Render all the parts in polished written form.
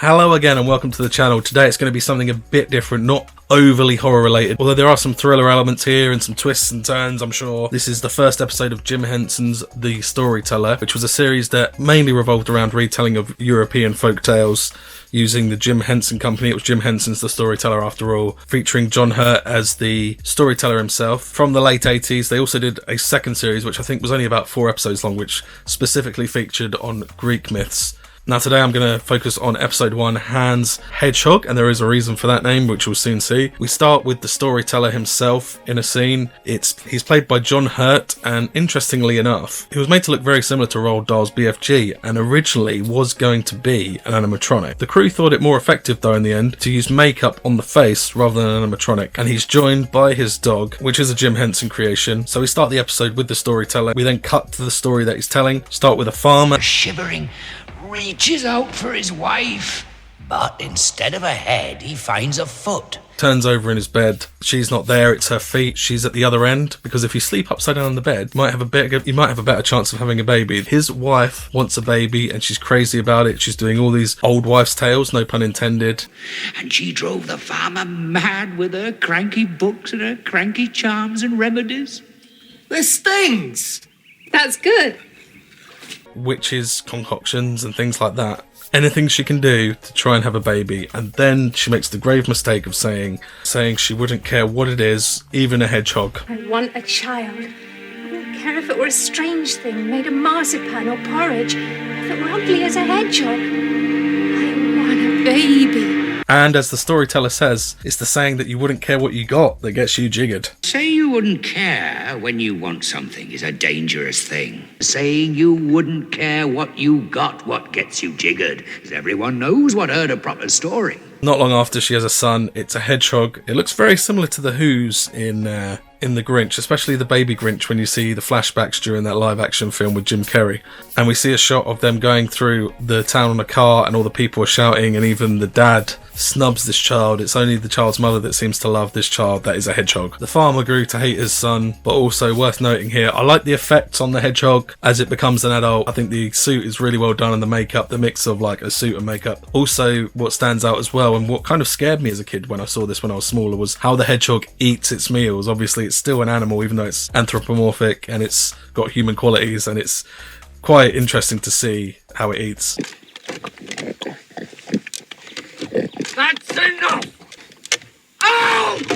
Hello again and welcome to the channel. Today it's going to be something a bit different, not overly horror related, although there are some thriller elements here and some twists and turns, I'm sure. This is the first episode of Jim Henson's The Storyteller, which was a series that mainly revolved around retelling of European folk tales using the Jim Henson Company. It was Jim Henson's The Storyteller after all, featuring John Hurt as the storyteller himself. From the late 80s, they also did a second series, which I think was only about 4 episodes long, which specifically featured on Greek myths. Now today I'm going to focus on episode 1, Hans Hedgehog, and there is a reason for that name, which we'll soon see. We start with the storyteller himself in a scene. He's played by John Hurt, and interestingly enough, he was made to look very similar to Roald Dahl's BFG, and originally was going to be an animatronic. The crew thought it more effective though in the end to use makeup on the face rather than an animatronic, and he's joined by his dog, which is a Jim Henson creation. So we start the episode with the storyteller. We then cut to the story that he's telling. Start with a farmer Shivering, reaches out for his wife, but instead of a head, he finds a foot. Turns over in his bed. She's not there, it's her feet. She's at the other end, because if you sleep upside down on the bed, you might have a better chance of having a baby. His wife wants a baby and she's crazy about it. She's doing all these old wives' tales, no pun intended. And she drove the farmer mad with her cranky books and her cranky charms and remedies. They're stings! That's good. Witches, concoctions and things like that. Anything she can do to try and have a baby. And then she makes the grave mistake of saying she wouldn't care what it is, even a hedgehog. I want a child. I wouldn't care if it were a strange thing made of marzipan or porridge, if it were ugly as a hedgehog. I want a baby. And as the storyteller says, it's the saying that you wouldn't care what you got that gets you jiggered. Say you wouldn't care when you want something is a dangerous thing. Saying you wouldn't care what you got what gets you jiggered, because everyone knows what heard a proper story. Not long after she has a son, it's a hedgehog. It looks very similar to the Who's in The Grinch, especially the baby Grinch when you see the flashbacks during that live action film with Jim Carrey. And we see a shot of them going through the town on a car and all the people are shouting, and even the dad snubs this child. It's only the child's mother that seems to love this child that is a hedgehog. The farmer grew to hate his son, but also worth noting here, I like the effects on the hedgehog as it becomes an adult. I think the suit is really well done and the makeup, the mix of like a suit and makeup. Also, what stands out as well and what kind of scared me as a kid when I saw this when I was smaller was how the hedgehog eats its meals. Obviously it's still an animal even though it's anthropomorphic and it's got human qualities, and it's quite interesting to see how it eats. That's enough! Out!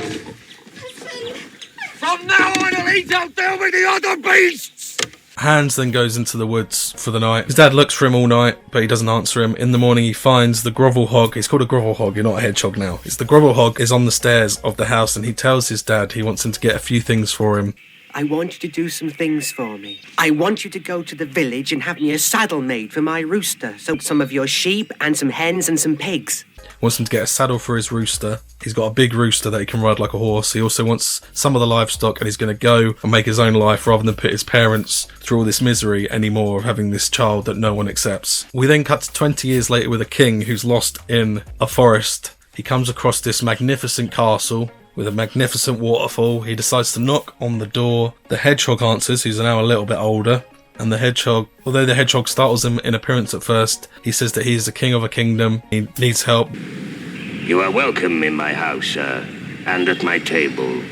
From now on, I'll eat out there with the other beasts! Hans then goes into the woods for the night. His dad looks for him all night, but he doesn't answer him. In the morning, he finds the grovel hog. He's called a grovel hog, you're not a hedgehog now. It's the grovel hog is on the stairs of the house, and he tells his dad he wants him to get a few things for him. I want you to do some things for me. I want you to go to the village and have me a saddle made for my rooster. So some of your sheep and some hens and some pigs. Wants him to get a saddle for his rooster. He's got a big rooster that he can ride like a horse. He also wants some of the livestock, and he's going to go and make his own life rather than put his parents through all this misery anymore of having this child that no one accepts. We then cut to 20 years later with a king who's lost in a forest. He comes across this magnificent castle with a magnificent waterfall. He decides to knock on the door. The hedgehog answers, who's now a little bit older. And the hedgehog, although the hedgehog startles him in appearance at first, he says that he is the king of a kingdom. He needs help. You are welcome in my house, sir, and at my table.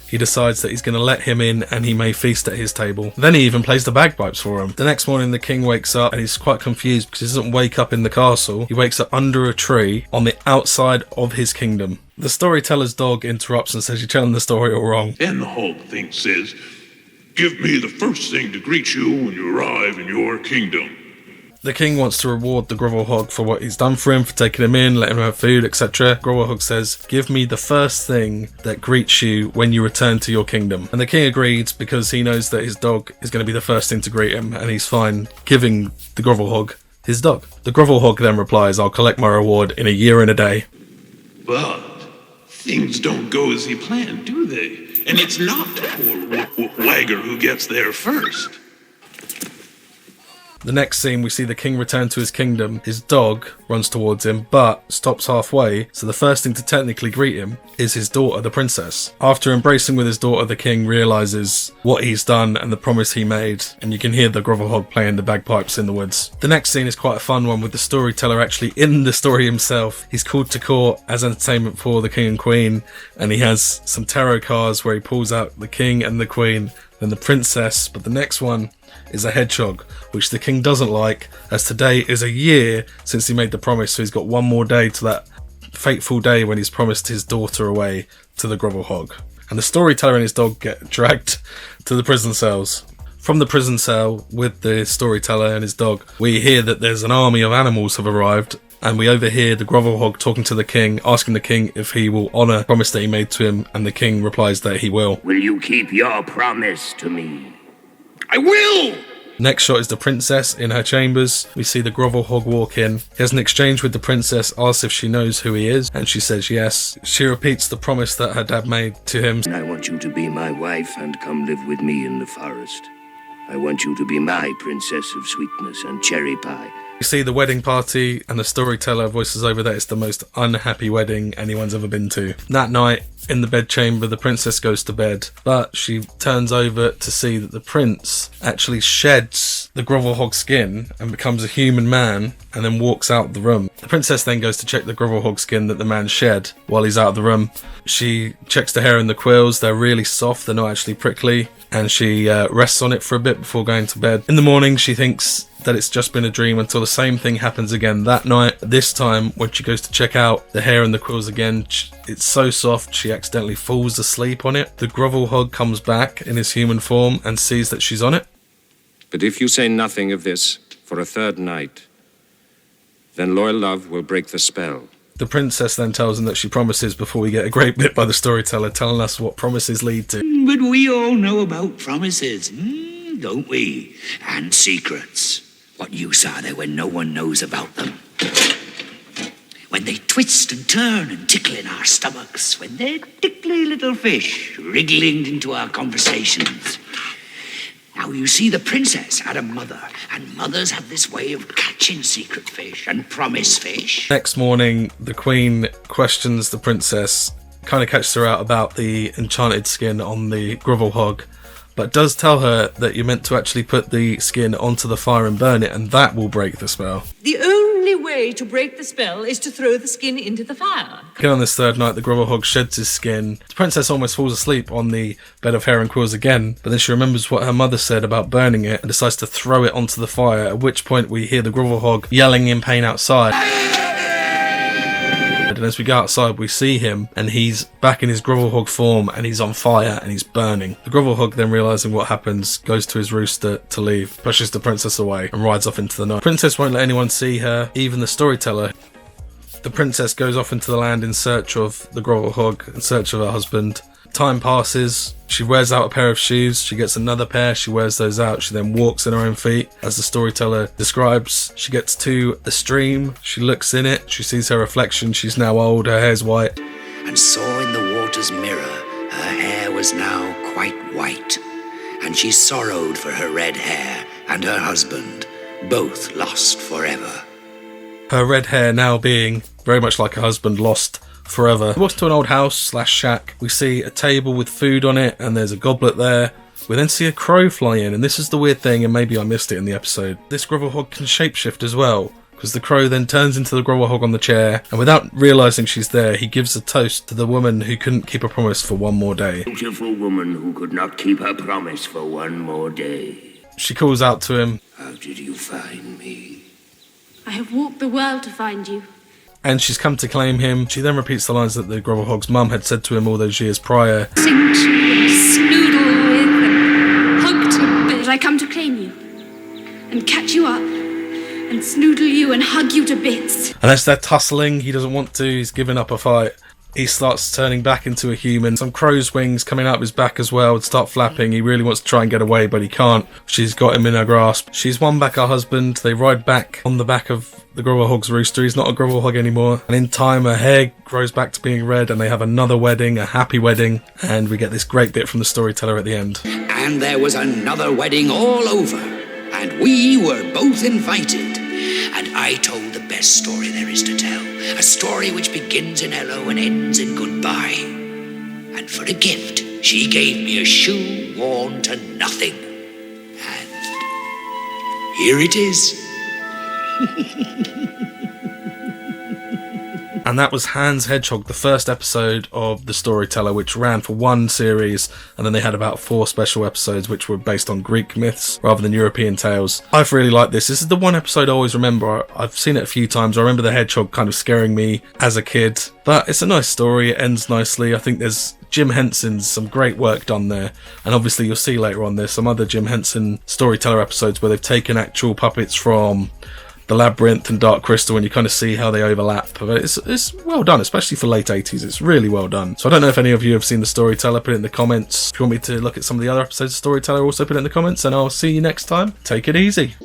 He decides that he's going to let him in and he may feast at his table. Then he even plays the bagpipes for him. The next morning the king wakes up and he's quite confused because he doesn't wake up in the castle. He wakes up under a tree on the outside of his kingdom. The storyteller's dog interrupts and says, "You're telling the story all wrong." And the hog says, "Give me the first thing to greet you when you arrive in your kingdom." The king wants to reward the grovel hog for what he's done for him, for taking him in, letting him have food, etc. Grovel hog says, "Give me the first thing that greets you when you return to your kingdom." And the king agrees because he knows that his dog is going to be the first thing to greet him, and he's fine giving the grovel hog his dog. The grovel hog then replies, "I'll collect my reward in a year and a day." But things don't go as he planned, do they? And it's not the poor wagger who gets there first. The next scene, we see the king return to his kingdom. His dog runs towards him, but stops halfway, so the first thing to technically greet him is his daughter, the princess. After embracing with his daughter, the king realises what he's done and the promise he made, and you can hear the Grovelhog playing the bagpipes in the woods. The next scene is quite a fun one, with the storyteller actually in the story himself. He's called to court as entertainment for the king and queen, and he has some tarot cards where he pulls out the king and the queen, then the princess, but the next one is a hedgehog, which the king doesn't like, as today is a year since he made the promise, so he's got one more day to that fateful day when he's promised his daughter away to the Grovelhog. And the storyteller and his dog get dragged to the prison cells. From the prison cell with the storyteller and his dog, we hear that there's an army of animals have arrived, and we overhear the Grovelhog talking to the king, asking the king if he will honour the promise that he made to him, and the king replies that he will. Will you keep your promise to me? I will! Next shot is the princess in her chambers. We see the Grovelhog walk in. He has an exchange with the princess, asks if she knows who he is, and she says yes. She repeats the promise that her dad made to him. I want you to be my wife and come live with me in the forest. I want you to be my princess of sweetness and cherry pie. We see the wedding party, and the storyteller voices over that it's the most unhappy wedding anyone's ever been to. That night, in the bedchamber, the princess goes to bed, but she turns over to see that the prince actually sheds the Grovelhog skin and becomes a human man, and then walks out the room. The princess then goes to check the Grovelhog skin that the man shed while he's out of the room. She checks the hair and the quills. They're really soft, they're not actually prickly, and she rests on it for a bit before going to bed. In the morning, she thinks that it's just been a dream until the same thing happens again that night. This time, when she goes to check out the hair and the quills again, it's so soft she accidentally falls asleep on it. The Grovelhog comes back in his human form and sees that she's on it. But if you say nothing of this for a third night, then loyal love will break the spell. The princess then tells him that she promises before we get a great bit by the storyteller telling us what promises lead to. But we all know about promises, don't we? And secrets. What use are they when no one knows about them? When they twist and turn and tickle in our stomachs, when they're tickly little fish wriggling into our conversations. Now, you see, the princess had a mother, and mothers have this way of catching secret fish and promise fish. Next morning, the queen questions the princess, kind of catches her out about the enchanted skin on the Grovelhog, but does tell her that you're meant to actually put the skin onto the fire and burn it, and that will break the spell. The only way to break the spell is to throw the skin into the fire. Again, on this third night, the Grovelhog sheds his skin. The princess almost falls asleep on the bed of hair and quills again, but then she remembers what her mother said about burning it and decides to throw it onto the fire, at which point we hear the Grovelhog yelling in pain outside. And as we go outside, we see him, and he's back in his Grovelhog form, and he's on fire, and he's burning. The Grovelhog, then realising what happens, goes to his rooster to leave, pushes the princess away, and rides off into the night. The princess won't let anyone see her, even the storyteller. The princess goes off into the land in search of the Grovelhog, in search of her husband. Time passes, she wears out a pair of shoes, she gets another pair, she wears those out, she then walks in her own feet. As the storyteller describes, she gets to a stream, she looks in it, she sees her reflection, she's now old, her hair's white. And saw in the water's mirror her hair was now quite white, and she sorrowed for her red hair and her husband, both lost forever. Her red hair now being very much like her husband, lost forever. We walk to an old house / shack. We see a table with food on it, and there's a goblet there. We then see a crow fly in, and this is the weird thing, and maybe I missed it in the episode. This Grovelhog can shapeshift as well, because the crow then turns into the Grovelhog on the chair, and without realising she's there, he gives a toast to the woman who couldn't keep a promise for one more day. Beautiful woman who could not keep her promise for one more day. She calls out to him, How did you find me? I have walked the world to find you. and she's come to claim him. She then repeats the lines that the Grovelhog's mum had said to him all those years prior. Sing to and snoodle with and hug to bits. I come to claim you and catch you up and snoodle you and hug you to bits. And as they're tussling, he doesn't want to, he's giving up a fight. He starts turning back into a human. Some crow's wings coming out of his back as well and start flapping. He really wants to try and get away, but he can't. She's got him in her grasp. She's won back her husband. They ride back on the back of the Grovelhog's rooster. He's not a Grovelhog anymore. And in time, her hair grows back to being red, and they have another wedding, a happy wedding. And we get this great bit from the storyteller at the end. And there was another wedding all over. and we were both invited. And I told the best story there is to tell, a story which begins in hello and ends in goodbye. And for a gift, she gave me a shoe worn to nothing. And here it is. And that was Hans Hedgehog, the first episode of The Storyteller, which ran for one series, and then they had about 4 special episodes which were based on Greek myths rather than European tales. I've really liked this. This is the one episode I always remember. I've seen it a few times. I remember the hedgehog kind of scaring me as a kid, but it's a nice story. It ends nicely. I think there's Jim Henson's some great work done there, and obviously you'll see later on there's some other Jim Henson Storyteller episodes where they've taken actual puppets from The Labyrinth and Dark Crystal, and you kind of see how they overlap. But it's well done, especially for late 80s. It's really well done. So I don't know if any of you have seen The Storyteller. Put it in the comments. If you want me to look at some of the other episodes of Storyteller, also put it in the comments, and I'll see you next time. Take it easy.